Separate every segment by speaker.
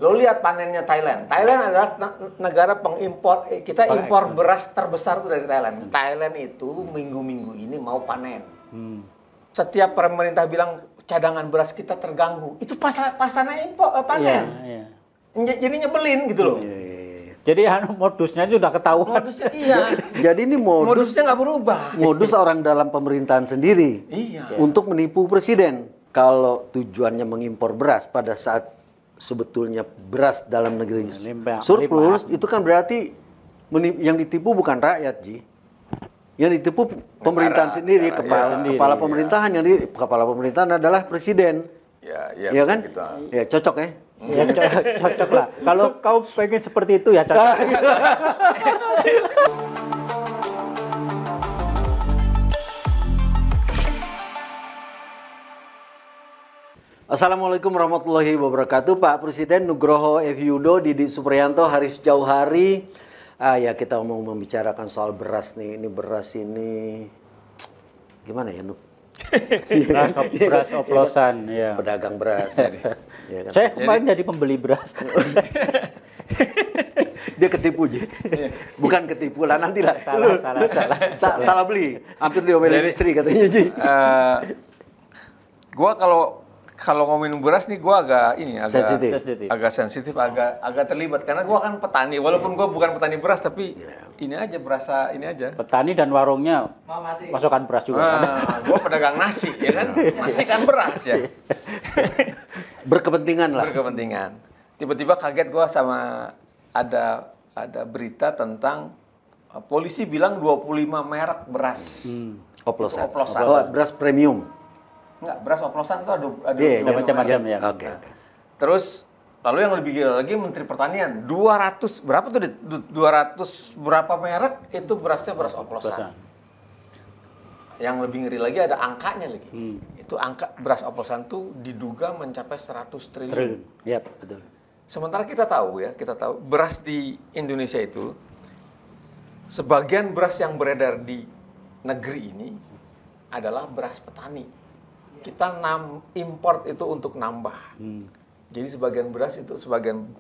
Speaker 1: Lo lihat panennya Thailand. Thailand adalah negara pengimpor. Kita impor beras terbesar itu dari Thailand. Thailand itu minggu-minggu ini mau panen. Setiap pemerintah bilang cadangan beras kita terganggu. Itu pasannya impor panen. Jadi nyebelin gitu loh.
Speaker 2: Jadi modusnya itu udah ketahuan.
Speaker 1: Modusnya iya.
Speaker 3: Jadi ini
Speaker 1: modusnya nggak berubah.
Speaker 3: Modus orang dalam pemerintahan sendiri.
Speaker 1: Iya.
Speaker 3: Untuk menipu presiden. Kalau tujuannya mengimpor beras pada saat sebetulnya beras dalam negeri surplus, itu kan berarti yang ditipu bukan rakyat, Ji. Yang ditipu pemerintahan sendiri, kepala pemerintahan. Kepala pemerintahan adalah presiden. Ya kan? Kita... Ya cocok ya.
Speaker 2: Ya cocok lah. Kalau kau pengen seperti itu ya cocok.
Speaker 3: Assalamualaikum warahmatullahi wabarakatuh. Pak Presiden Nugroho F. Yudo, Didi Supriyanto, Haris Jauhari. Ya kita mau membicarakan soal beras nih. Ini beras ini gimana ya, Nuk?
Speaker 2: Beras oplosan, ya.
Speaker 3: Pedagang beras. Ya, kan?
Speaker 2: Saya kemarin jadi pembeli beras.
Speaker 3: Dia ketipu, Ji. Bukan ketipu lah, nantilah. Salah beli. Hampir diomelin istri katanya, Ji.
Speaker 1: Gua kalau ngomongin beras nih, gue agak sensitif, agak terlibat karena gue kan petani, walaupun gue bukan petani beras, tapi ini aja berasa ini aja.
Speaker 2: Petani dan warungnya masukkan beras juga.
Speaker 1: Gue pedagang nasi, ya kan, nasi kan beras ya.
Speaker 3: Berkepentingan lah.
Speaker 1: Berkepentingan. Tiba-tiba kaget gue sama ada berita tentang polisi bilang 25 merek beras.
Speaker 3: Oplosan. Oh, beras premium.
Speaker 1: Enggak, beras oplosan itu ada
Speaker 2: macam-macam ya.
Speaker 3: Oke.
Speaker 1: Terus lalu yang lebih gila lagi Menteri Pertanian 200 berapa tuh? 200 berapa merek itu berasnya beras oplosan. Yang lebih ngeri lagi ada angkanya lagi. Itu angka beras oplosan tuh diduga mencapai 100 triliun.
Speaker 2: Iya, betul.
Speaker 1: Sementara kita tahu beras di Indonesia itu sebagian beras yang beredar di negeri ini adalah beras petani. Kita import itu untuk nambah. Jadi sebagian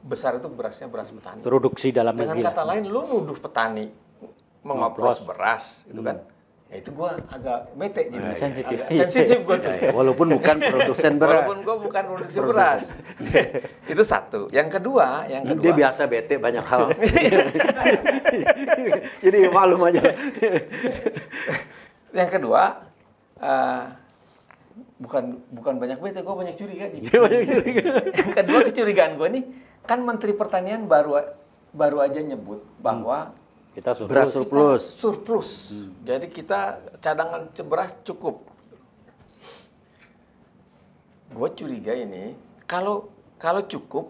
Speaker 1: besar itu berasnya beras petani.
Speaker 2: Produksi dalam negeri.
Speaker 1: Dengan kata lain, lu nuduh petani mengoplos beras, gitu kan? Ya itu gue agak bete jadi. Sensitif gue tuh.
Speaker 3: Walaupun bukan produsen beras.
Speaker 1: Walaupun gue bukan produksi beras. Itu satu. Yang kedua.
Speaker 3: Dia biasa bete banyak hal. Jadi maklum aja.
Speaker 1: Yang kedua, bukan banyak bete, gue banyak curiga. Yang kedua kecurigaan gue nih, kan Menteri Pertanian baru aja nyebut bahwa
Speaker 2: kita
Speaker 3: beras
Speaker 1: surplus. Jadi kita cadangan beras cukup. Gue curiga ini kalau cukup,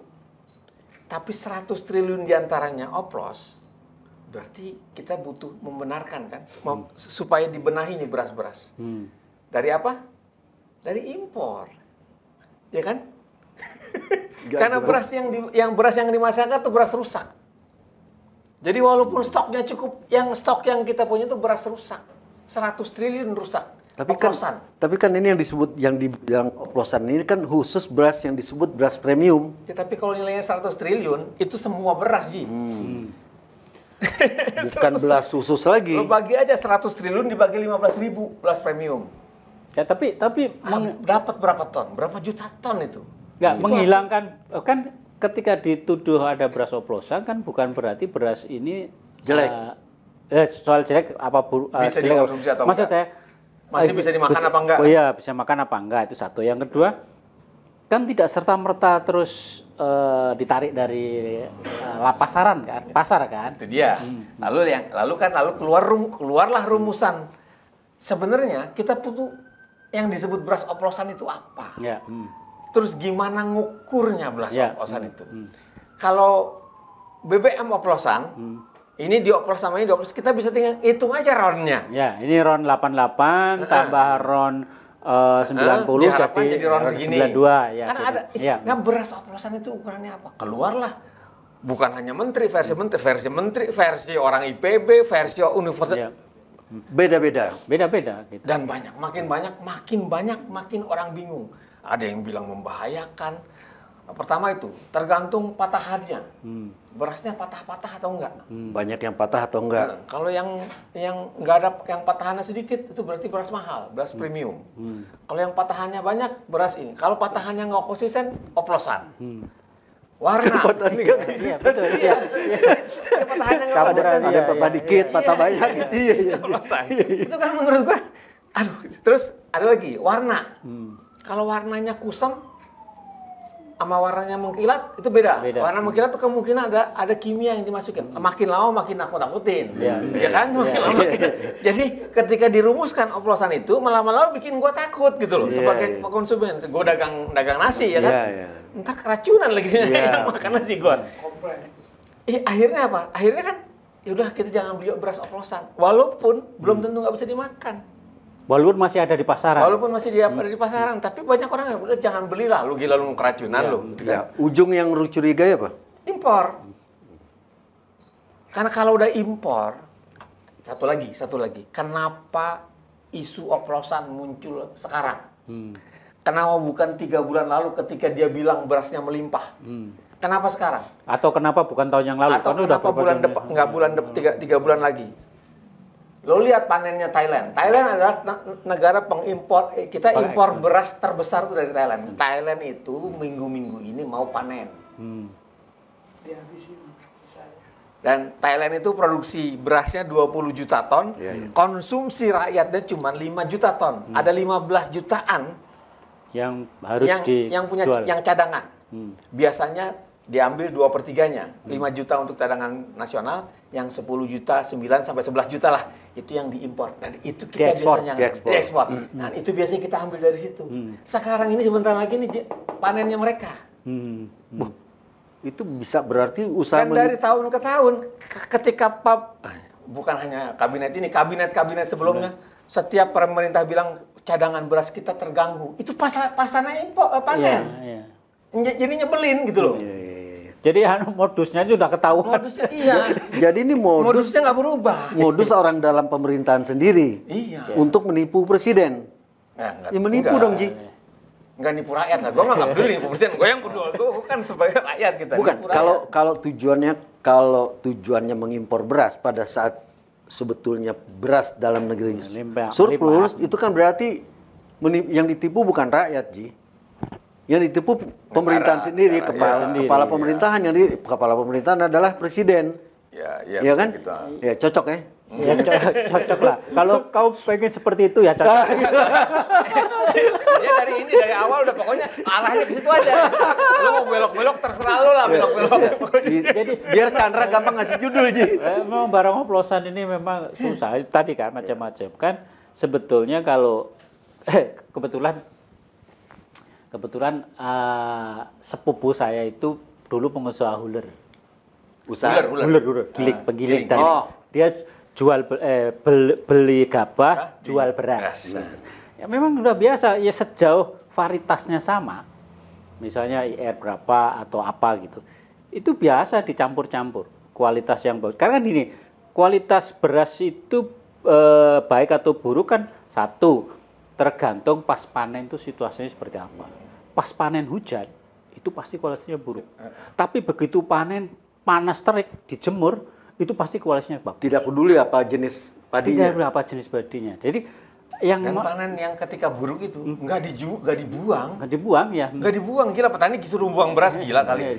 Speaker 1: tapi 100 triliun diantaranya oplos, berarti kita butuh membenarkan kan, supaya dibenahi nih beras-beras. Dari apa? Dari impor, ya kan? Karena beras yang dimasakkan itu beras rusak. Jadi walaupun stoknya cukup, stok yang kita punya itu beras rusak, 100 triliun rusak.
Speaker 3: Tapi kan ini yang disebut yang oplosan ini kan khusus beras yang disebut beras premium.
Speaker 1: Ya, tapi kalau nilainya 100 triliun itu semua beras, Ji.
Speaker 3: Bukan beras khusus lagi.
Speaker 1: Lo bagi aja 100 triliun dibagi 15.000 beras premium.
Speaker 2: Ya tapi
Speaker 1: dapat berapa ton? Berapa juta ton itu?
Speaker 2: Nggak menghilangkan kan ketika dituduh ada beras oplosan kan bukan berarti beras ini
Speaker 3: jelek.
Speaker 2: Soal jelek
Speaker 1: bisa dikonsumsi atau
Speaker 2: maksud
Speaker 1: enggak?
Speaker 2: saya
Speaker 1: masih bisa dimakan apa enggak?
Speaker 2: Oh iya, bisa makan apa enggak itu satu. Yang kedua kan tidak serta-merta terus ditarik dari pasaran kan, pasar kan?
Speaker 1: Itu dia. Lalu keluarlah rumusan. Sebenarnya kita butuh yang disebut beras oplosan itu apa?
Speaker 2: Ya.
Speaker 1: Terus gimana ngukurnya beras oplosan itu? Kalau BBM oplosan, ini dioplos sama ini dioplos, kita bisa tinggal hitung aja ronnya.
Speaker 2: Ya, ini ron 88 tambah ron 90
Speaker 1: jadi ron segini.
Speaker 2: 92 ya.
Speaker 1: Karena ada. Nah, beras oplosan itu ukurannya apa? Keluarlah. Bukan hanya versi orang IPB, versi universitas.
Speaker 3: Beda-beda
Speaker 2: gitu.
Speaker 1: Dan makin banyak makin orang bingung. Ada yang bilang membahayakan, Pertama itu tergantung patahannya. Berasnya patah-patah atau enggak.
Speaker 3: Banyak yang patah atau enggak?
Speaker 1: Nah, kalau yang nggak ada yang patahannya sedikit itu berarti beras mahal, beras premium. Kalau yang patahannya banyak beras ini. Kalau patahannya nggak konsisten, oplosan. Warna.
Speaker 3: Patahannya nggak konsisten.
Speaker 1: Iya. Patahannya nggak konsisten.
Speaker 3: Ada patah dikit, patah banyak gitu. Iya.
Speaker 1: Oplosan. Itu kan menurut gua, aduh. Terus ada lagi warna. Kalau warnanya kusam sama warnanya mengkilat itu beda. Warna mengkilat itu kemungkinan ada kimia yang dimasukin. Makin lama makin nakut-nakutin. Ya kan? Makin lama. Jadi ketika dirumuskan oplosan itu malah bikin gua takut gitu loh sebagai konsumen. Gua dagang nasi ya kan. Ntar keracunan lagi yang makan nasi gua. Akhirnya apa? Akhirnya kan ya udah kita jangan beli beras oplosan. Walaupun belum tentu nggak bisa dimakan.
Speaker 2: Walaupun masih ada di pasaran.
Speaker 1: Walaupun masih ada di pasaran, tapi banyak orang yang udah jangan belilah, lu gila lu keracunan lu.
Speaker 3: Ya, ujung yang lu curigai apa?
Speaker 1: Impor. Karena kalau udah impor, satu lagi, kenapa isu oplosan muncul sekarang? Kenapa bukan 3 bulan lalu ketika dia bilang berasnya melimpah? Kenapa sekarang?
Speaker 2: Atau kenapa bukan tahun yang lalu?
Speaker 1: Atau kenapa bulan depan, nggak tiga bulan lagi? Lo lihat panennya Thailand. Thailand adalah negara pengimpor. Kita impor beras terbesar itu dari Thailand. Thailand itu minggu-minggu ini mau panen. Dan Thailand itu produksi berasnya 20 juta ton. Konsumsi rakyatnya cuma 5 juta ton. Ada 15 jutaan
Speaker 2: yang harus
Speaker 1: yang punya yang cadangan. Biasanya diambil 2/3-nya. 5 juta untuk cadangan nasional, yang 10 juta, 9 sampai 11 juta lah. Itu yang diimpor. Dan itu kita biasanya diekspor. Nah, itu biasanya kita ambil dari situ. Sekarang ini sebentar lagi nih panennya mereka.
Speaker 3: Itu bisa berarti usaha
Speaker 1: Dan dari tahun ke tahun ketika bukan hanya kabinet ini, kabinet sebelumnya setiap pemerintah bilang cadangan beras kita terganggu. Itu pasarnya impor panen. Jadi nyebelin gitu loh.
Speaker 2: Jadi modusnya itu udah ketahuan.
Speaker 1: Modusnya iya.
Speaker 3: Jadi ini
Speaker 1: modusnya nggak berubah.
Speaker 3: Modus orang dalam pemerintahan sendiri. Untuk menipu presiden.
Speaker 1: Nah,
Speaker 3: ya menipu dong, Ji.
Speaker 1: Nggak nipu rakyat lah. Gue mah nggak peduli nipu presiden. Gue yang peduli. Gue kan sebagai rakyat kita.
Speaker 3: Bukan. Kalau tujuannya mengimpor beras pada saat sebetulnya beras dalam negeri surplus, itu kan berarti yang ditipu bukan rakyat, Ji. Yang ditipu pemerintahan sendiri, kepala pemerintahan kepala pemerintahan adalah presiden. Ya kan? Ya cocok ya.
Speaker 2: Ya cocok lah. Kalau kau pengen seperti itu ya cocok.
Speaker 1: Ya dari awal udah pokoknya arahnya ke situ aja. Lo mau belok-belok terserah lo lah belok-belok.
Speaker 3: Jadi biar Chandra gampang ngasih judul, Ji.
Speaker 2: Memang barang oplosan ini memang susah. Tadi kan macam-macam kan. Sebetulnya kalau kebetulan sepupu saya itu dulu pengusaha huler. Huler, penggiling. Dia jual beli gabah, jual beras. Ya memang udah biasa ya sejauh varietasnya sama. Misalnya IR berapa atau apa gitu. Itu biasa dicampur-campur. Kualitas yang bagus. Karena gini, kualitas beras itu baik atau buruk kan satu tergantung pas panen itu situasinya seperti apa. Pas panen hujan itu pasti kualitasnya buruk. Tapi begitu panen panas terik dijemur itu pasti kualitasnya bagus.
Speaker 3: Tidak peduli apa jenis padinya.
Speaker 2: Tidak peduli apa jenis padinya. Jadi
Speaker 1: panen yang ketika buruk itu nggak dibuang.
Speaker 2: Nggak
Speaker 1: dibuang, gila petani disuruh buang beras gila kali.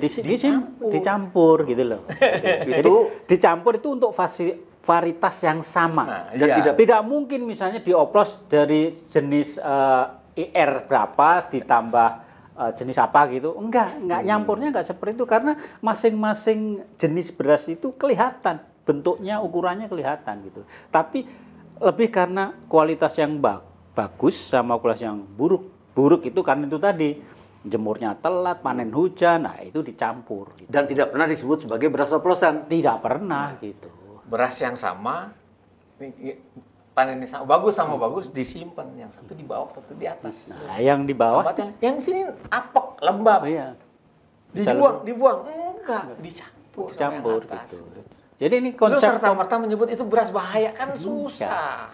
Speaker 2: Dicampur gitu loh. Itu dicampur itu untuk varietas yang sama. Dan tidak mungkin misalnya dioplos dari jenis IR berapa ditambah jenis apa gitu. Enggak nyampurnya enggak seperti itu karena masing-masing jenis beras itu kelihatan bentuknya, ukurannya kelihatan gitu. Tapi lebih karena kualitas yang bagus sama kualitas yang buruk. Buruk itu karena itu tadi jemurnya telat, panen hujan, nah itu dicampur gitu.
Speaker 3: Dan tidak pernah disebut sebagai beras oplosan.
Speaker 2: Tidak pernah gitu.
Speaker 1: Beras yang sama, panennya sama bagus disimpan, yang satu di bawah, satu di atas.
Speaker 2: Nah, yang di bawah,
Speaker 1: yang sini apek, lembab.
Speaker 2: Iya.
Speaker 1: Dibuang, enggak, dicampur
Speaker 2: gitu. Jadi ini konsep.
Speaker 1: Lu serta-merta menyebut itu beras bahaya kan susah.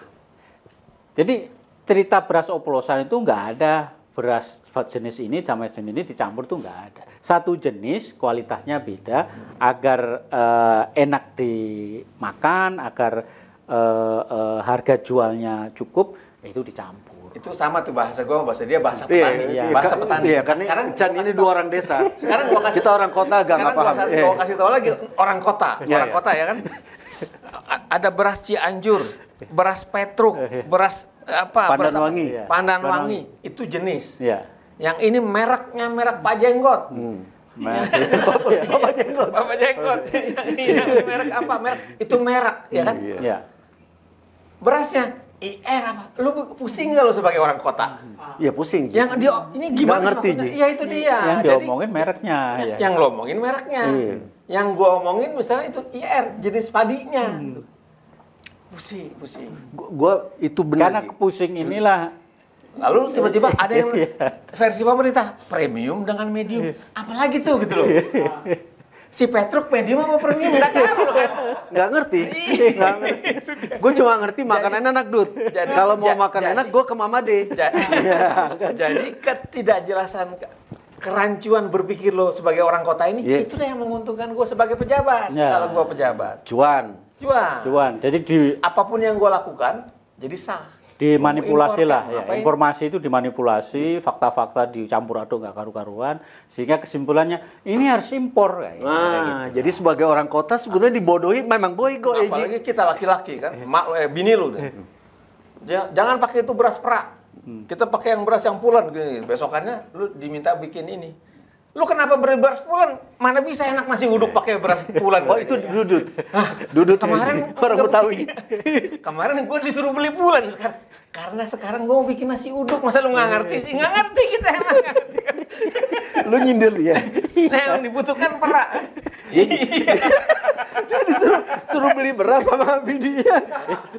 Speaker 2: Jadi cerita beras oplosan itu nggak ada beras jenis ini sama jenis ini dicampur tuh nggak ada. Satu jenis kualitasnya beda agar enak dimakan, agar harga jualnya cukup, itu dicampur.
Speaker 1: Itu sama tuh bahasa dia bahasa petani. Bahasa petani.
Speaker 3: Iya, karena sekarang Chan ini dua orang desa.
Speaker 1: Sekarang kita orang kota agak nggak paham. Gua kasih tahu lagi orang kota, kota ya kan. Ada beras Cianjur, beras Petruk, beras Pandan Wangi, itu jenis.
Speaker 2: Ya.
Speaker 1: Yang ini mereknya merek Pak Jenggot. Bapak Jenggot. Yang merek apa? Itu merek, ya kan?
Speaker 2: Iya.
Speaker 1: Berasnya IR apa? Lu pusing nggak lu sebagai orang kota?
Speaker 3: Iya pusing.
Speaker 1: Yang dia ini gimana
Speaker 3: ngerti,
Speaker 1: ya itu dia.
Speaker 2: Yang diomongin mereknya.
Speaker 1: Yang lo omongin mereknya. Yang gua omongin misalnya itu IR, jenis padinya. Pusing.
Speaker 3: Gua itu benar.
Speaker 2: Karena pusing inilah.
Speaker 1: Lalu tiba-tiba ada yang versi pemerintah premium dengan medium. Apalagi tuh gitu loh. Si Petruk medium apa premium nggak tahu loh kan.
Speaker 3: Nggak ngerti. Gue cuma ngerti makanan enak, Dut. Kalau mau makan enak, gue ke Mama D.
Speaker 1: Jadi ketidakjelasan kerancuan berpikir lo sebagai orang kota ini, itulah yang menguntungkan gue sebagai pejabat. Kalau gue pejabat.
Speaker 3: Cuan.
Speaker 2: Jadi
Speaker 1: apapun yang gue lakukan jadi sah.
Speaker 2: Dimanipulasi lah ya. Informasi itu dimanipulasi, fakta-fakta dicampur aduk nggak karu-karuan, sehingga kesimpulannya ini harus impor.
Speaker 3: Gitu. Jadi sebagai orang kota sebenarnya dibodohi, memang boigo.
Speaker 1: Apalagi kita laki-laki kan, bini lu deh. Jangan pakai itu beras perak. Kita pakai yang beras yang pulen gini. Besokannya lu diminta bikin ini. Lu kenapa beli beras pulen? Mana bisa enak nasi uduk pakai beras pulen?
Speaker 3: Oh itu Dudut. Dudut
Speaker 1: kemarin
Speaker 3: orang Betawi.
Speaker 1: Kemarin gue disuruh beli pulen karena sekarang gue mau bikin nasi uduk. Masa lu nggak ngerti sih? Nggak ngerti kita emang ngerti.
Speaker 3: Lu nyindir ya?
Speaker 1: Nah yang dibutuhkan perak.
Speaker 3: Dia disuruh beli beras sama bininya.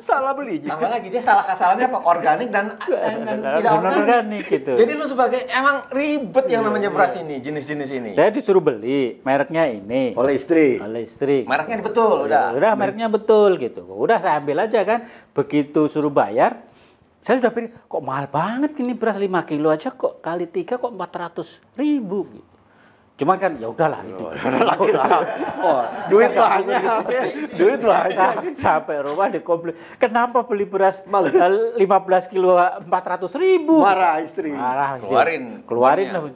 Speaker 3: Salah beli.
Speaker 1: Tambah lagi dia kesalahannya apa? Organik dan tidak organik
Speaker 2: gitu.
Speaker 1: Jadi lu sebagai emang ribet yang namanya beras ini, jenis-jenis ini.
Speaker 2: Saya disuruh beli mereknya ini.
Speaker 3: Oleh istri.
Speaker 1: Mereknya betul, udah
Speaker 2: mereknya betul gitu. Udah saya ambil aja kan. Begitu suruh bayar, saya sudah pikir kok mahal banget ini beras 5 kilo aja kok kali 3 kok 400.000 gitu. Cuman kan ya udahlah itu.
Speaker 3: Duit banyak.
Speaker 2: Sampai rumah dikomplain. Kenapa beli beras 15 kilo 400.000?
Speaker 3: Marah istri.
Speaker 1: Keluarin.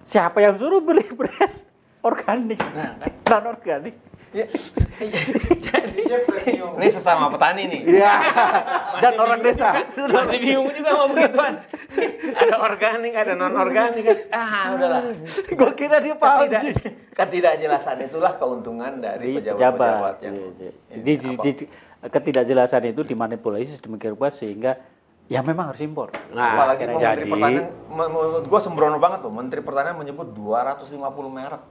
Speaker 2: Siapa yang suruh beli beras organik? Non organik.
Speaker 1: Jadi ini sesama petani nih.
Speaker 3: Iya. Dan orang desa.
Speaker 1: Masih bingung juga sama begituan. Ada organik, ada non organik kan. Udahlah.
Speaker 3: Gue kira dia paham.
Speaker 1: Ketidakjelasan itulah keuntungan dari pejabat-pejabat yang
Speaker 2: ketidakjelasan itu dimanipulasi sedemikian rupa sehingga ya memang harus impor.
Speaker 1: Apalagi Menteri Pertanian, menurut gue sembrono banget tuh. Menteri Pertanian menyebut 250 merek.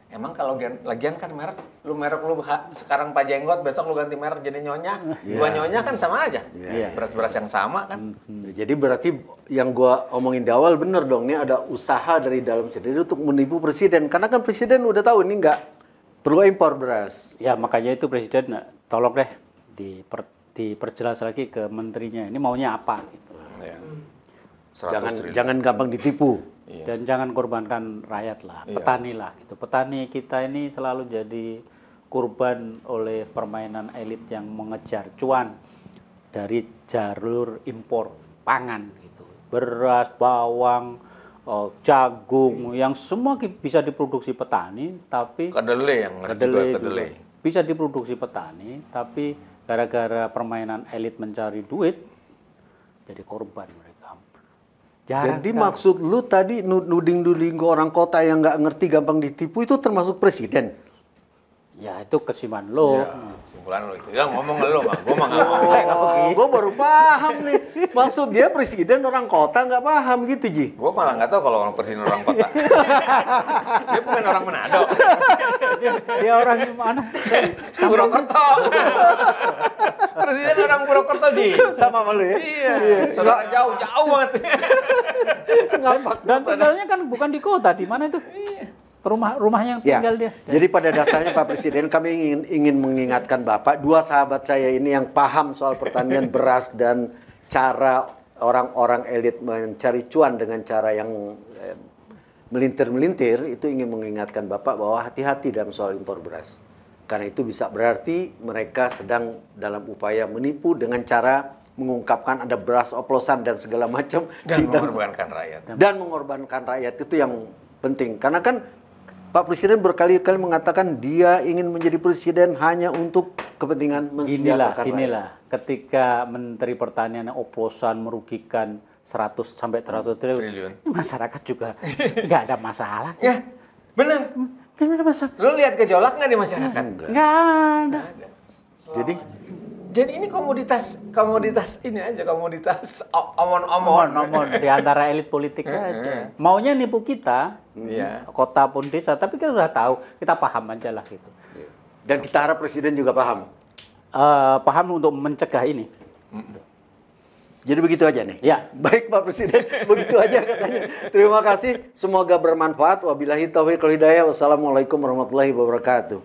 Speaker 1: Emang kalau lagian kan merek lu sekarang Pak Jenggot, besok lu ganti merek jadi Nyonya. Dua Nyonya kan sama aja. Beras-beras yang sama kan.
Speaker 3: Jadi berarti yang gua omongin di awal bener dong, ini ada usaha dari dalam sendiri untuk menipu presiden. Karena kan presiden udah tahu ini nggak perlu impor beras.
Speaker 2: Ya makanya itu presiden tolong deh diperjelas lagi ke menterinya. Ini maunya apa gitu.
Speaker 3: Jangan gampang ditipu.
Speaker 2: Dan jangan korbankan rakyat lah, petani lah gitu. Petani kita ini selalu jadi korban oleh permainan elit yang mengejar cuan dari jalur impor pangan gitu. Beras, bawang, jagung yang semua bisa diproduksi petani, tapi kedelai bisa diproduksi petani, tapi gara-gara permainan elit mencari duit jadi korban mereka.
Speaker 3: Jadi maksud lu tadi nuding-nuding ke orang kota yang nggak ngerti gampang ditipu itu termasuk presiden?
Speaker 2: Ya itu kesimpulan lo.
Speaker 1: Kesimpulan lo itu. Ya ngomong lo mah, gue mah nggak ngomong.
Speaker 3: Gue baru paham nih. Maksud dia presiden orang kota nggak paham gitu Ji?
Speaker 1: Gue malah nggak tahu kalau orang presiden orang kota. Dia bukan orang Manado.
Speaker 2: Dia orang mana?
Speaker 1: Purwokerto. Presiden orang Purwokerto Ji.
Speaker 3: Sama malu ya?
Speaker 1: Iya. Saudara jauh banget.
Speaker 2: Dan tinggalnya kan bukan di kota, di mana itu? Rumahnya yang tinggal dia.
Speaker 3: Jadi pada dasarnya Pak Presiden kami ingin mengingatkan Bapak, dua sahabat saya ini yang paham soal pertanian beras dan cara orang-orang elit mencari cuan dengan cara yang melintir-melintir, itu ingin mengingatkan Bapak bahwa hati-hati dalam soal impor beras. Karena itu bisa berarti mereka sedang dalam upaya menipu dengan cara mengungkapkan ada beras oplosan dan segala macam.
Speaker 1: Dan mengorbankan rakyat.
Speaker 3: Dan mengorbankan rakyat, itu yang penting. Karena kan Pak Presiden berkali-kali mengatakan dia ingin menjadi presiden hanya untuk kepentingan mensejahterakan rakyat.
Speaker 2: Inilah ketika Menteri Pertanian oplosan merugikan 100 sampai 100 triliun. Masyarakat juga nggak ada masalah.
Speaker 1: Ya, benar.
Speaker 2: Nggak ada masalah.
Speaker 1: Lu lihat gejolak nggak di masyarakat?
Speaker 2: Nggak ada.
Speaker 1: Jadi ini komoditas ini aja, komoditas omon-omon.
Speaker 2: Omon-omon di antara elit politik aja. Maunya nipu kita, kota pun desa, tapi kita sudah tahu, kita paham aja lah gitu.
Speaker 3: Dan kita harap Presiden juga paham.
Speaker 2: Paham untuk mencegah ini.
Speaker 3: Jadi begitu aja nih?
Speaker 2: Ya.
Speaker 3: Baik Pak Presiden, begitu aja katanya. Terima kasih, semoga bermanfaat. Wabillahi taufiq wal hidayah. Wassalamualaikum warahmatullahi wabarakatuh.